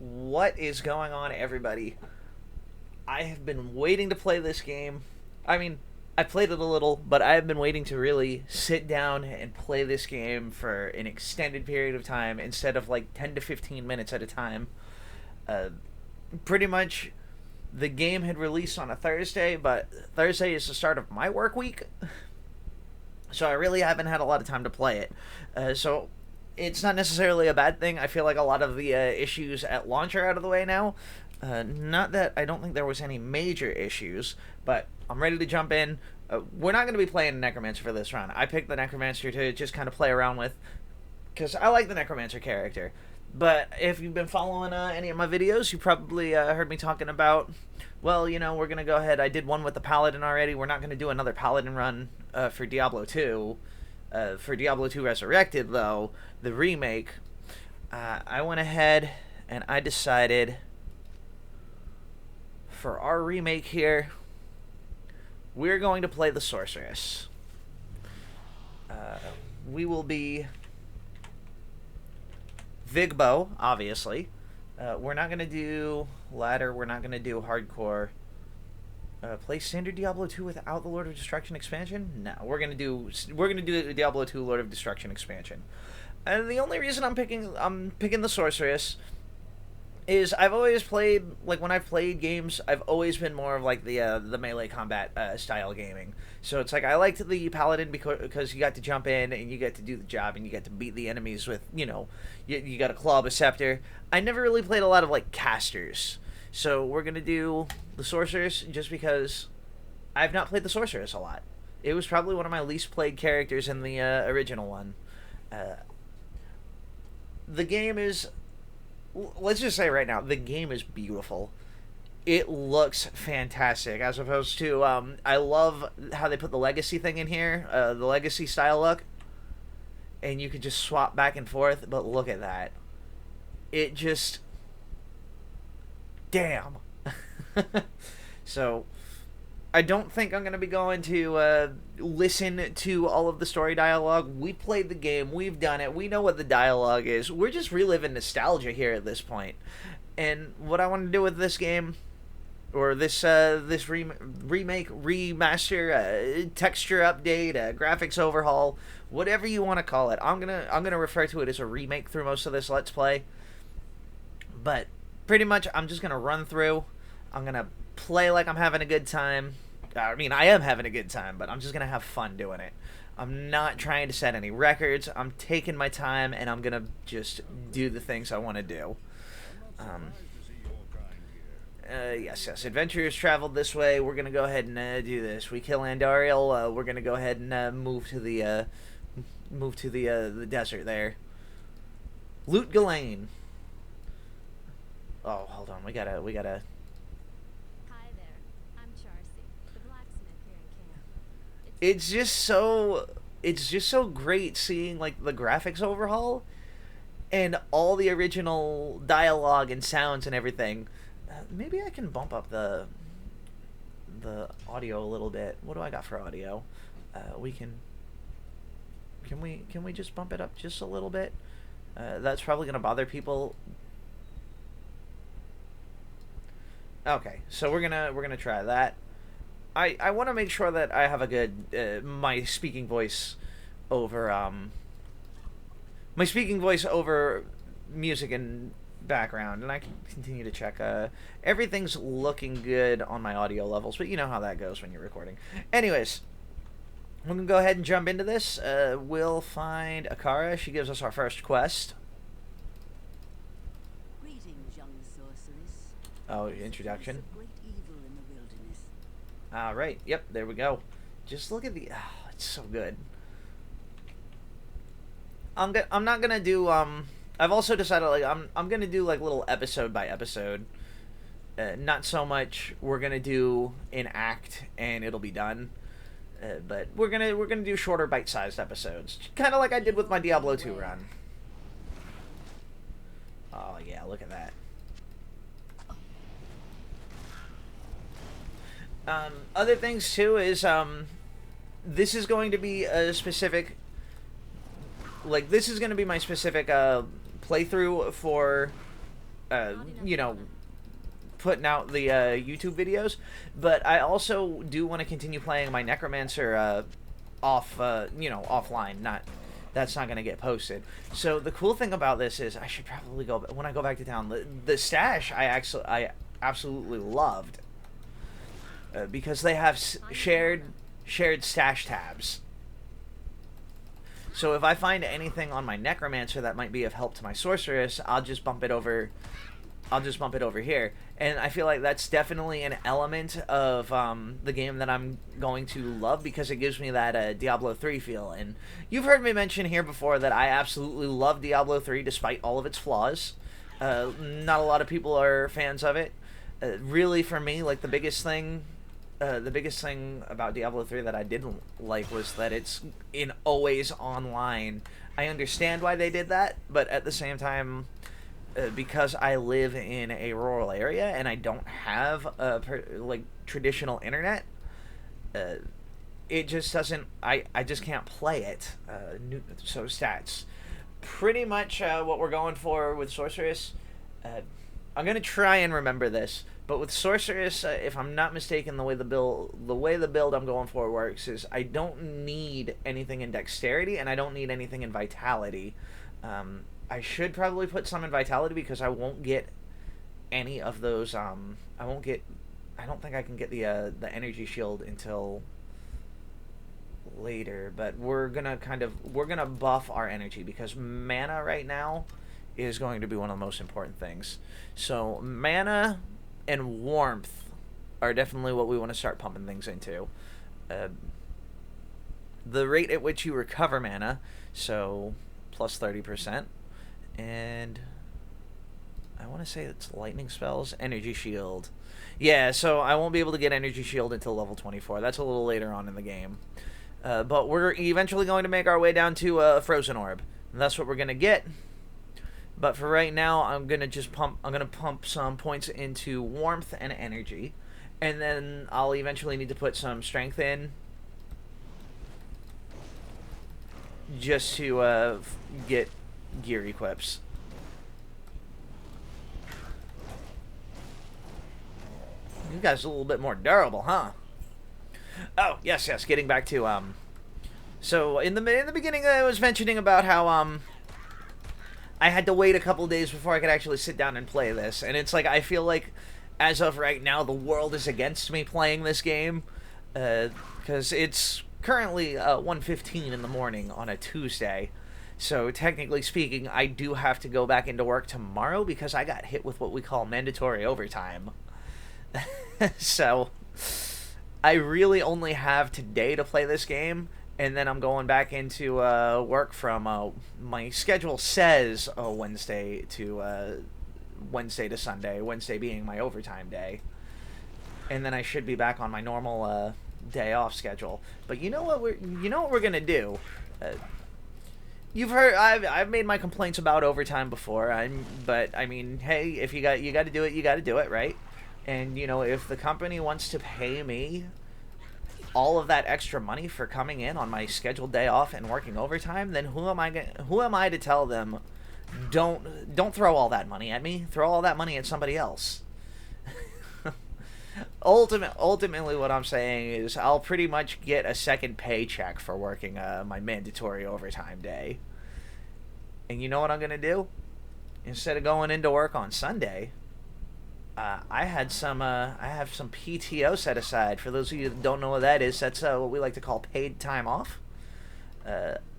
What is going on, everybody? I have been waiting to play this game. I mean, I played it a little, but I have been waiting to really sit down and play this game for an extended period of time instead of like 10 to 15 minutes at a time. Uh, Pretty much, the game had released on a Thursday, but Thursday is the start of my work week, so I really haven't had a lot of time to play it. So it's not necessarily a bad thing. I feel like a lot of the issues at launch are out of the way now. Not that I don't think there was any major issues, but I'm ready to jump in. We're not going to be playing Necromancer for this run. I picked the Necromancer to just kind of play around with, because I like the Necromancer character. But if you've been following any of my videos, you probably heard me talking about, well, we're going to go ahead. I did one with the Paladin already. We're not going to do another Paladin run for Diablo 2. For Diablo 2 Resurrected, though, the remake, I went ahead and I decided for our remake here, we're going to play the Sorceress. We will be Vigbo, obviously. We're not going to do ladder. We're not going to do hardcore. Play standard Diablo 2 without the Lord of Destruction expansion? No, we're gonna do the Diablo 2 Lord of Destruction expansion. And the only reason I'm picking the Sorceress is I've always played, like, when I've played games, I've always been more of like the melee combat style gaming. So it's like I liked the Paladin because you got to jump in and you get to do the job and you get to beat the enemies with, you got to claw up a scepter. I never really played a lot of like casters. So we're going to do the Sorceress just because I've not played the Sorceress a lot. It was probably one of my least played characters in the original one. The game is, let's just say right now, the game is beautiful. It looks fantastic, as opposed to, I love how they put the Legacy thing in here, the Legacy style look. And you could just swap back and forth, but look at that. It just... Damn. So, I don't think I'm going to be going to listen to all of the story dialogue. We played the game. We've done it. We know what the dialogue is. We're just reliving nostalgia here at this point. And what I want to do with this game, or this remake, remaster, texture update, graphics overhaul, whatever you want to call it, I'm gonna refer to it as a remake through most of this Let's Play. But pretty much, I'm just going to run through. I'm going to play like I'm having a good time. I mean, I am having a good time, but I'm just going to have fun doing it. I'm not trying to set any records. I'm taking my time, and I'm going to just do the things I want to do. Yes. Adventurers traveled this way. We're going to go ahead and do this. We kill Andariel. We're going to go ahead and move to the desert there. Loot Ghislaine. Oh, hold on. We gotta. Hi there. I'm Charcy, the blacksmith here in camp. It's just so great seeing like the graphics overhaul and all the original dialogue and sounds and everything. Maybe I can bump up the audio a little bit. What do I got for audio? We can we just bump it up just a little bit? That's probably gonna bother people. Okay, so we're gonna try that. I want to make sure that I have a good my speaking voice over music and background, and I can continue to check. Everything's looking good on my audio levels, but you know how that goes when you're recording. Anyways, we're gonna go ahead and jump into this. We'll find Akara. She gives us our first quest. Oh, introduction. Alright, yep, there we go. Just look at the... Oh, it's so good. I'm not gonna do, I've also decided, like, I'm gonna do, like, little episode by episode. Not so much we're gonna do an act and it'll be done. But we're gonna do shorter bite-sized episodes. Kind of like I did with my Diablo 2 run. Oh, yeah, look at that. Other things too is this is going to be a specific, like, this is going to be my specific playthrough for you know, putting out the YouTube videos, but I also do want to continue playing my Necromancer offline. Not That's not gonna get posted. So the cool thing about this is I should probably go when I go back to town. The stash I absolutely loved because they have shared stash tabs. So if I find anything on my Necromancer that might be of help to my Sorceress, I'll just bump it over. I'll just bump it over here. And I feel like that's definitely an element of the game that I'm going to love because it gives me that Diablo 3 feel. And you've heard me mention here before that I absolutely love Diablo 3 despite all of its flaws. Not a lot of people are fans of it. Really, for me, like the biggest thing about Diablo 3 that I didn't like was that it's in always online. I understand why they did that, but at the same time, because I live in a rural area and I don't have like traditional internet, it just doesn't. I just can't play it. So stats, pretty much what we're going for with Sorceress. I'm gonna try and remember this, but with Sorceress, if I'm not mistaken, the way the build I'm going for works is I don't need anything in Dexterity and I don't need anything in Vitality. I should probably put some in Vitality because I won't get any of those. I don't think I can get the energy shield until later. But we're gonna buff our energy because mana right now is going to be one of the most important things. So mana and warmth are definitely what we want to start pumping things into. The rate at which you recover mana, so plus 30%. And I want to say it's lightning spells, energy shield. Yeah, so I won't be able to get energy shield until level 24. That's a little later on in the game. But we're eventually going to make our way down to a frozen orb. And that's what we're going to get. But for right now, I'm going to pump some points into warmth and energy. And then I'll eventually need to put some strength in just to get gear equips. You guys are a little bit more durable, huh? Oh, yes, getting back to so in the beginning I was mentioning about how I had to wait a couple days before I could actually sit down and play this, and it's like I feel like as of right now the world is against me playing this game because it's currently 1:15 in the morning on a Tuesday. So technically speaking, I do have to go back into work tomorrow because I got hit with what we call mandatory overtime. So I really only have today to play this game, and then I'm going back into work from my schedule says Wednesday to Sunday, Wednesday being my overtime day. And then I should be back on my normal day off schedule. But you know what we're going to do? You've heard I've made my complaints about overtime before. But I mean, hey, if you got to do it, you got to do it, right? And you know, if the company wants to pay me all of that extra money for coming in on my scheduled day off and working overtime, then who am I to tell them don't throw all that money at me? Throw all that money at somebody else. Ultimately, what I'm saying is I'll pretty much get a second paycheck for working my mandatory overtime day. And you know what I'm going to do? Instead of going into work on Sunday, I have some PTO set aside. For those of you that don't know what that is, that's what we like to call paid time off.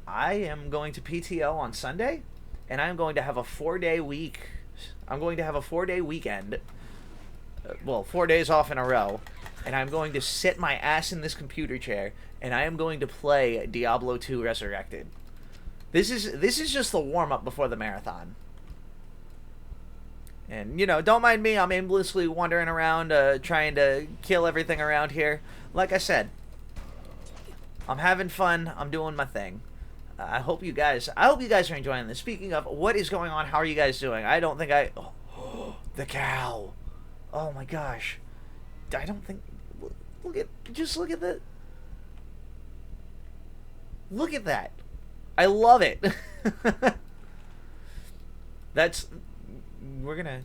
I am going to PTO on Sunday, and I'm going to have a 4-day week. I'm going to have a 4-day weekend. 4 days off in a row, and I'm going to sit my ass in this computer chair, and I am going to play Diablo 2 Resurrected. This is just the warm-up before the marathon. And, you know, don't mind me, I'm aimlessly wandering around, trying to kill everything around here. Like I said, I'm having fun, I'm doing my thing. I hope you guys are enjoying this. Speaking of, what is going on? How are you guys doing? I don't think the cow. Oh my gosh. I don't think... Look at that. I love it. We're gonna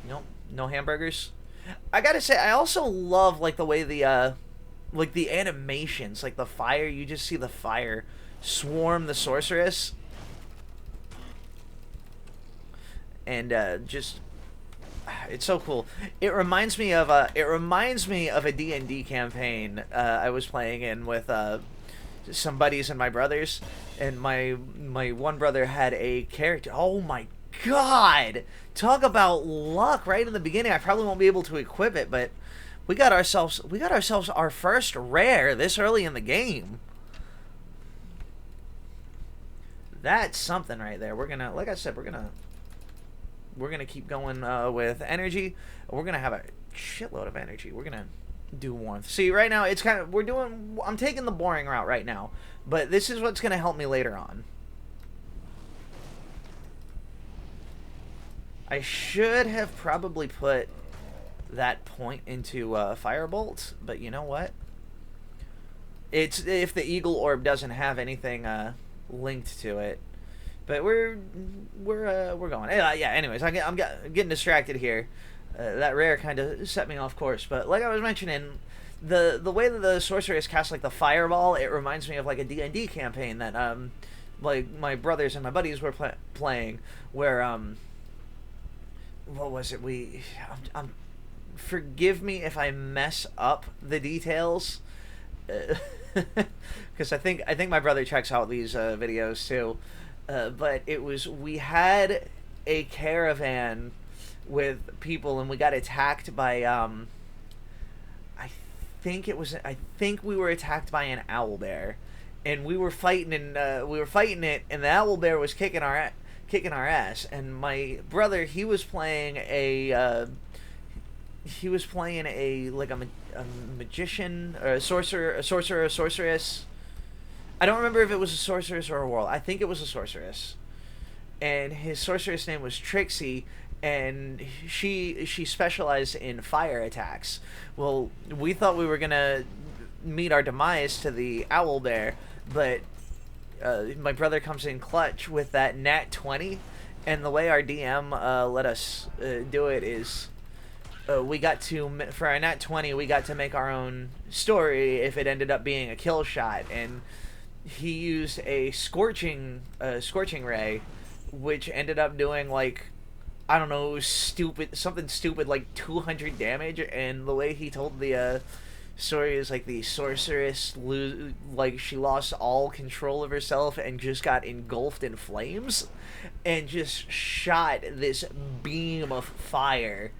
Nope, no hamburgers. I gotta say, I also love like the way like the animations, like the fire. You just see the fire swarm the sorceress, and just it's so cool. It reminds me of a D&D campaign I was playing in with some buddies and my brothers, and my one brother had a character. Oh my god! Talk about luck right in the beginning. I probably won't be able to equip it, but we got ourselves our first rare this early in the game. That's something right there. We're gonna, like I said, we're gonna keep going with energy. We're gonna have a shitload of energy. We're gonna do warmth. See, right now it's kind of I'm taking the boring route right now, but this is what's gonna help me later on. I should have probably put that point into firebolt, but you know what? It's if the eagle orb doesn't have anything linked to it. But we're going. Yeah. Anyways, I'm getting distracted here. That rare kind of set me off course. But like I was mentioning, the way that the sorceress casts like the fireball, it reminds me of like a D&D campaign that like my brothers and my buddies were playing, where what was it? I'm forgive me if I mess up the details, because I think my brother checks out these videos too. But we had a caravan with people, and we got attacked by I think we were attacked by an owl bear, and we were fighting it, and the owl bear was kicking our ass, and my brother, he was playing a like a magician, or a sorcerer, a sorceress. I don't remember if it was a sorceress or a warlock. I think it was a sorceress. And his sorceress name was Trixie, and she specialized in fire attacks. Well, we thought we were gonna meet our demise to the owl bear, but my brother comes in clutch with that nat 20, and the way our DM let us do it is we got to, for our nat 20, we got to make our own story if it ended up being a kill shot, and he used a scorching ray, which ended up doing like, I don't know, something stupid like 200 damage. And the way he told the story is like the sorceress she lost all control of herself and just got engulfed in flames, and just shot this beam of fire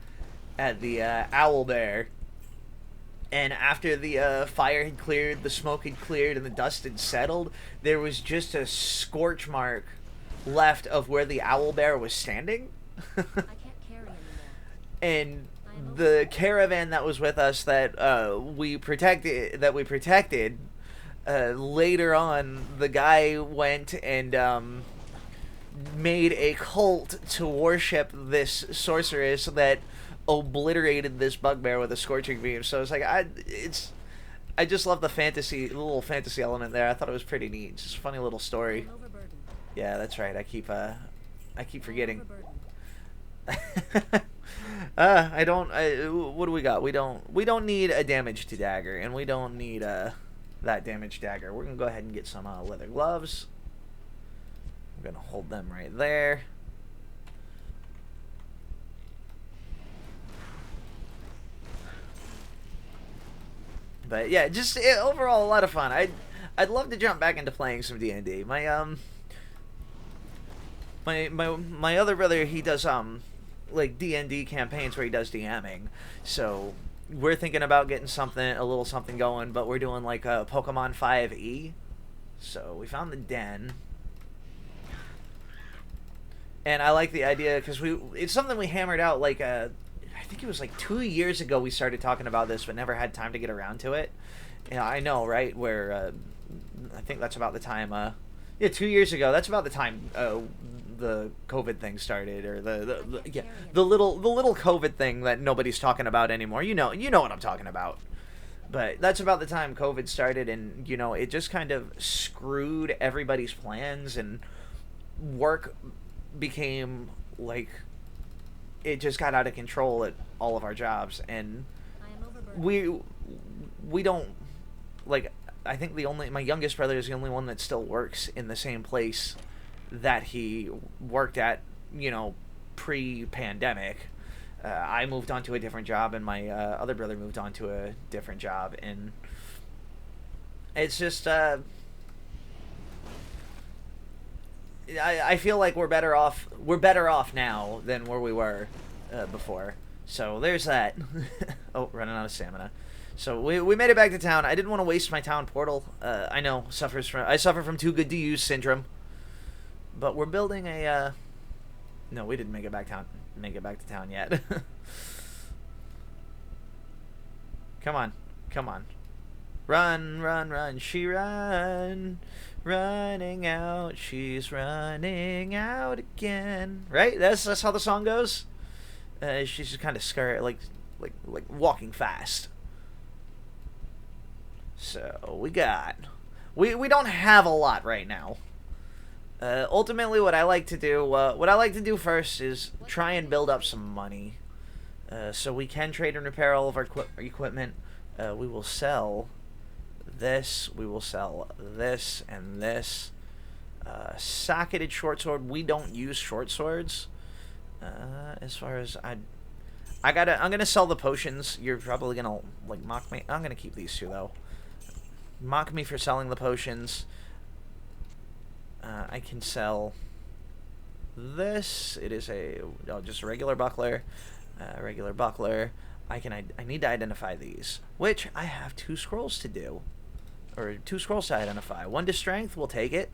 at the owl bear. And after the fire had cleared, the smoke had cleared, and the dust had settled, there was just a scorch mark left of where the owl bear was standing. I can't carry anymore. And the caravan that was with us that we protected, later on, the guy went and made a cult to worship this sorceress that obliterated this bugbear with a scorching beam. So it's like I just love the little fantasy element there. I thought it was pretty neat. It's just a funny little story. Yeah, that's right. I keep forgetting. What do we got? We don't need a damaged dagger, and we don't need that damaged dagger. We're gonna go ahead and get some leather gloves. We're gonna hold them right there. But yeah, just overall a lot of fun. I'd love to jump back into playing some D&D. My other brother, he does like D&D campaigns where he does DMing. So we're thinking about getting a little something going, but we're doing like a Pokemon 5e. So we found the den. And I like the idea because it's something we hammered out like I think it was like 2 years ago we started talking about this, but never had time to get around to it. Yeah, I know, right? Where I think that's about the time. 2 years ago. That's about the time the COVID thing started, or the little COVID thing that nobody's talking about anymore. You know what I'm talking about. But that's about the time COVID started, and it just kind of screwed everybody's plans, and work became like it just got out of control at all of our jobs, and I am overburdened. we don't, like, I think my youngest brother is the only one that still works in the same place that he worked at, pre-pandemic. I moved on to a different job, and my other brother moved on to a different job, and it's just I feel like we're better off now than where we were before. So there's that. Oh, running out of stamina. So we made it back to town. I didn't want to waste my town portal. I know I suffer from too good to use syndrome. But we're building a no, we didn't make it back to town yet. Come on. Run, run, run, she run. Running out, she's running out again. Right? That's how the song goes. She's just kind of scurry, like walking fast. So we don't have a lot right now. Ultimately, what I like to do first is try and build up some money, so we can trade and repair all of our equipment. We will sell this. We will sell this and this. Socketed short sword. We don't use short swords. As far as I'm gonna sell the potions. You're probably gonna mock me. I'm gonna keep these two though. Mock me for selling the potions. I can sell this. It is just a regular buckler. Regular buckler. I need to identify these, which I have 2 scrolls to do, or 2 scrolls to identify. 1 to strength. We'll take it.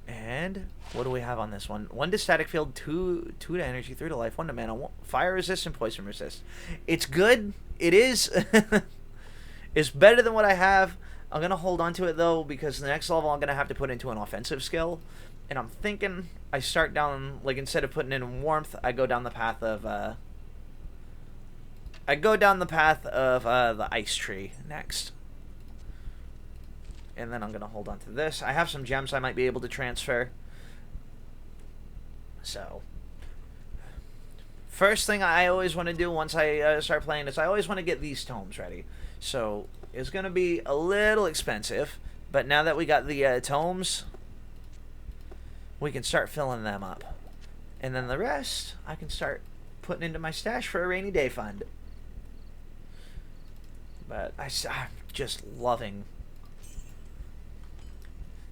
And what do we have on this one? 1 to static field, 2 to energy, 3 to life, 1 to mana, fire resist, and poison resist. It's good. It is. It's better than what I have. I'm going to hold on to it, though, because the next level I'm going to have to put into an offensive skill. And I'm thinking I start down, instead of putting in warmth, I go down the path of, the ice tree next. And then I'm going to hold on to this. I have some gems I might be able to transfer. So, first thing I always want to do once I start playing is I always want to get these tomes ready. So, it's going to be a little expensive, but now that we got the tomes, we can start filling them up. And then the rest, I can start putting into my stash for a rainy day fund. But I'm just loving.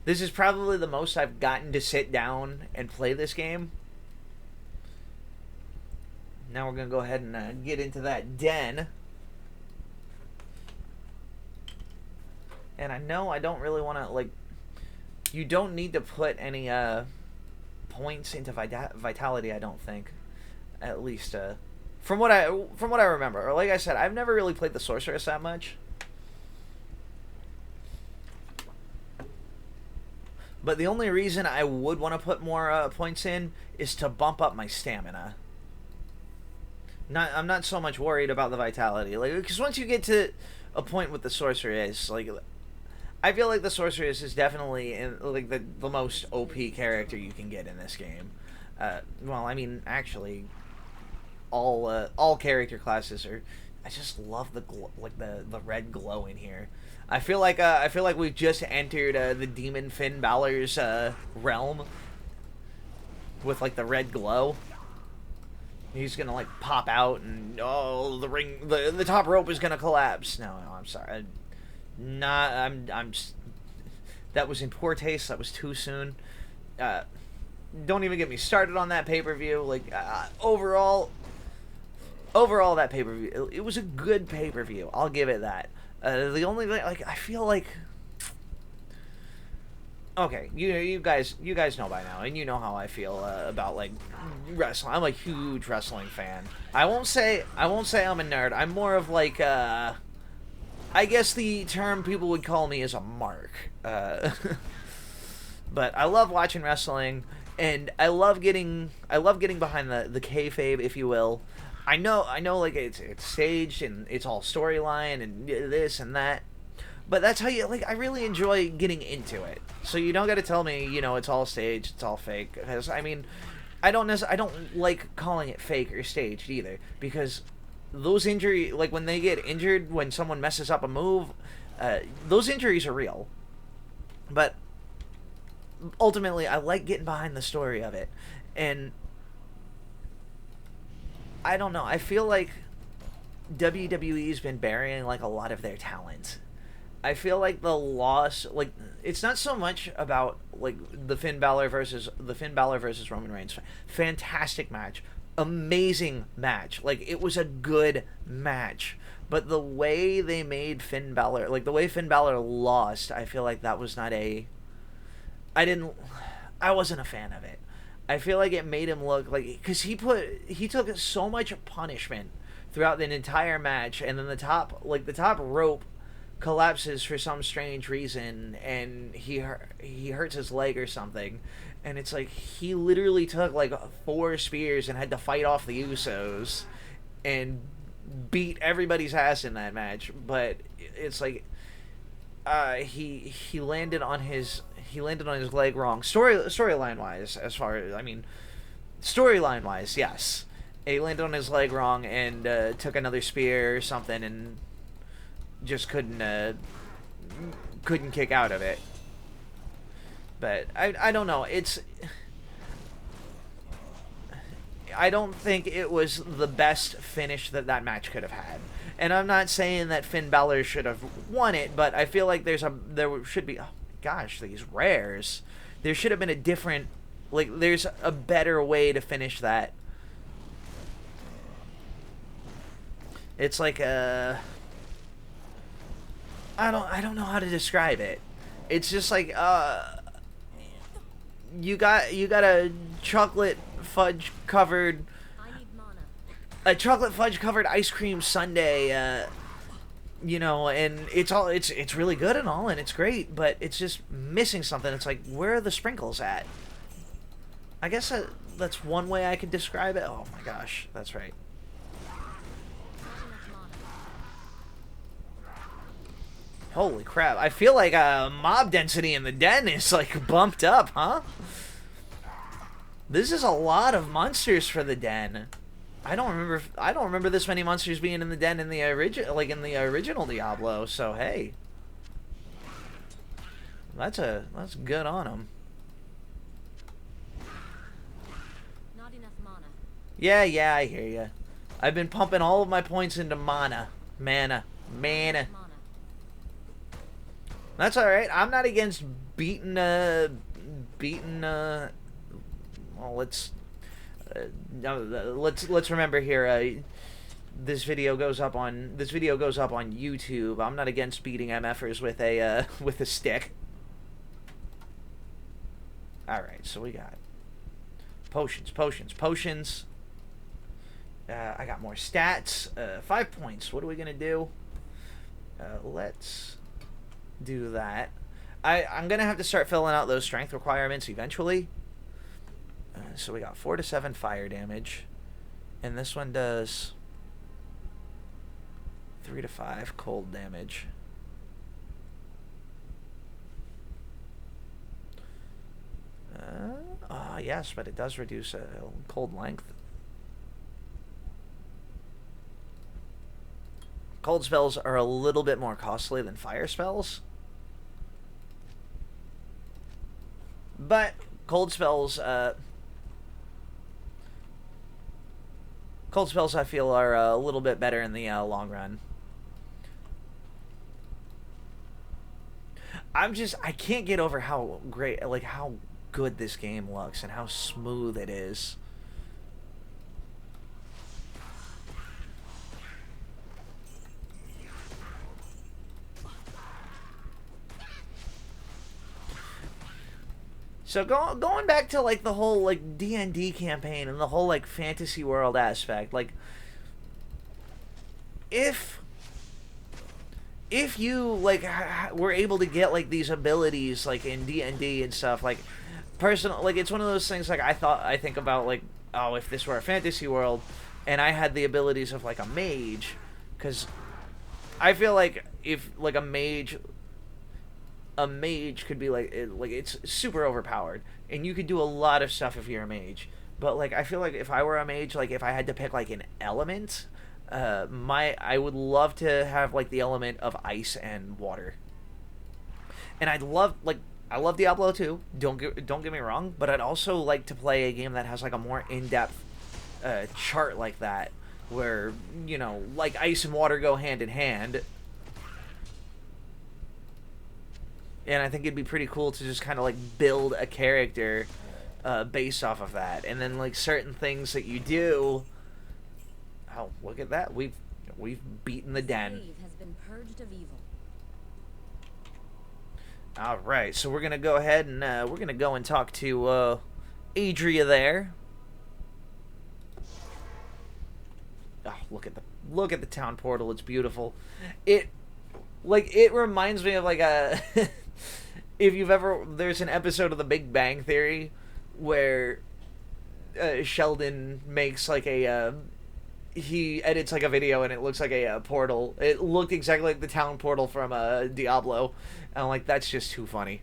This is probably the most I've gotten to sit down and play this game. Now we're going to go ahead and get into that den. And I know I don't really want to, you don't need to put any points into vitality, I don't think. At least from what I remember. Or like I said, I've never really played the sorceress that much. But the only reason I would want to put more points in is to bump up my stamina. I'm not so much worried about the vitality, because once you get to a point with the sorceress, I feel like the sorceress is definitely the most OP character you can get in this game. Well, I mean, actually, all character classes are. I just love the the red glow in here. I feel like we've just entered the Demon Finn Balor's realm with the red glow. He's gonna pop out and the ring, the top rope is gonna collapse. No, I'm sorry. That was in poor taste. That was too soon. Don't even get me started on that pay-per-view. Overall, that pay-per-view, it was a good pay-per-view. I'll give it that. The only thing, I feel like, okay, you guys know by now, and you know how I feel about wrestling. I'm a huge wrestling fan. I won't say I'm a nerd. I'm more of I guess the term people would call me is a mark. But I love watching wrestling, and I love getting behind the kayfabe, if you will. I know, it's staged and it's all storyline and this and that, but that's how you I really enjoy getting into it. So you don't got to tell me, it's all staged, it's all fake. Because I mean, I don't like calling it fake or staged either, because those injury, like when they get injured when someone messes up a move, those injuries are real. But ultimately, I like getting behind the story of it, and I don't know. I feel like WWE's been burying like a lot of their talent. I feel like the loss, like it's not so much about like the Finn Balor versus Roman Reigns. Fantastic match, amazing match. Like it was a good match, but the way they made Finn Balor, like the way Finn Balor lost, I feel like that was not a. I didn't. I wasn't a fan of it. I feel like it made him look like because he took so much punishment throughout the entire match, and then the top rope collapses for some strange reason, and he hurts his leg or something, and it's like he literally took like 4 spears and had to fight off the Usos and beat everybody's ass in that match. But it's like he landed on his leg wrong. Storyline wise, as far as storyline wise, yes, he landed on his leg wrong and took another spear or something and just couldn't kick out of it. But I don't know. I don't think it was the best finish that match could have had. And I'm not saying that Finn Balor should have won it, but I feel like there should be, oh gosh, these rares. There should have been a different, like there's a better way to finish that. It's like I don't know how to describe it. It's just like you got a chocolate fudge covered ice cream sundae, and it's really good and all, and it's great, but it's just missing something. It's like, where are the sprinkles at? I guess that's one way I could describe it. Oh my gosh, that's right. Holy crap, I feel like mob density in the den is like bumped up, huh? This is a lot of monsters for the den. I don't remember this many monsters being in the den in the original Diablo. So hey, that's good on them. Not enough mana. Yeah, I hear you. I've been pumping all of my points into mana. That's all right. I'm not against beating. Well, let's remember here. This video goes up on YouTube. I'm not against beating MFers with a stick. All right, so we got potions. I got more stats. 5 points. What are we gonna do? Let's do that. I'm gonna have to start filling out those strength requirements eventually. So we got 4 to 7 fire damage, and this one does 3 to 5 cold damage. Yes, but it does reduce cold length. Cold spells are a little bit more costly than fire spells. But cold spells I feel are a little bit better in the long run. I can't get over how great, like how good this game looks and how smooth it is. So going back to like the whole like D&D campaign and the whole like fantasy world aspect, like if you like were able to get like these abilities like in D&D and stuff, like personal, like it's one of those things like I think about like, oh, if this were a fantasy world and I had the abilities of like a mage, because I feel like if like a mage could be like it's super overpowered and you could do a lot of stuff if you're a mage, But like I feel like if I were a mage, like if I had to pick like an element, I would love to have like the element of ice and water. And I love Diablo 2. Don't get me wrong, but I'd also like to play a game that has like a more in-depth chart like that, where like ice and water go hand in hand. And I think it'd be pretty cool to just kind of like build a character based off of that, and then like certain things that you do. Oh, look at that! We've beaten the den. Slave has been purged of evil. All right, so we're gonna go ahead and we're gonna go and talk to Adria there. Oh, look at the town portal. It's beautiful. It reminds me of like a if you've ever, there's an episode of The Big Bang Theory where Sheldon makes like a he edits like a video and it looks like a portal. It looked exactly like the town portal from Diablo. And I'm like, that's just too funny.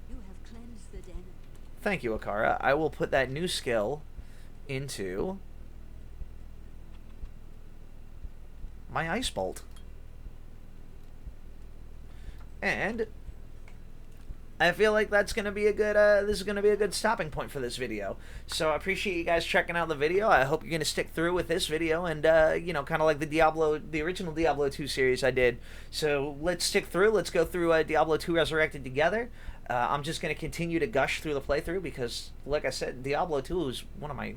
You have cleansed the den. Thank you, Akara. I will put that new skill into my Ice Bolt. And I feel like that's gonna be a good. This is gonna be a good stopping point for this video. So I appreciate you guys checking out the video. I hope you're gonna stick through with this video, and kind of like the original Diablo 2 series I did. So let's stick through. Let's go through Diablo 2 Resurrected together. I'm just gonna continue to gush through the playthrough because, like I said, Diablo 2 is one of my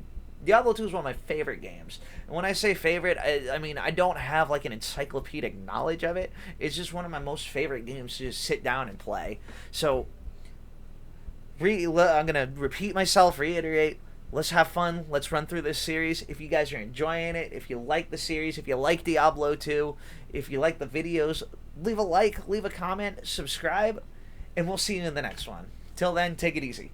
favorite games. And when I say favorite, I mean I don't have like an encyclopedic knowledge of it. It's just one of my most favorite games to just sit down and play. So I'm going to repeat myself, reiterate. Let's have fun. Let's run through this series. If you guys are enjoying it, if you like the series, if you like Diablo 2, if you like the videos, leave a like, leave a comment, subscribe, and we'll see you in the next one. Till then, take it easy.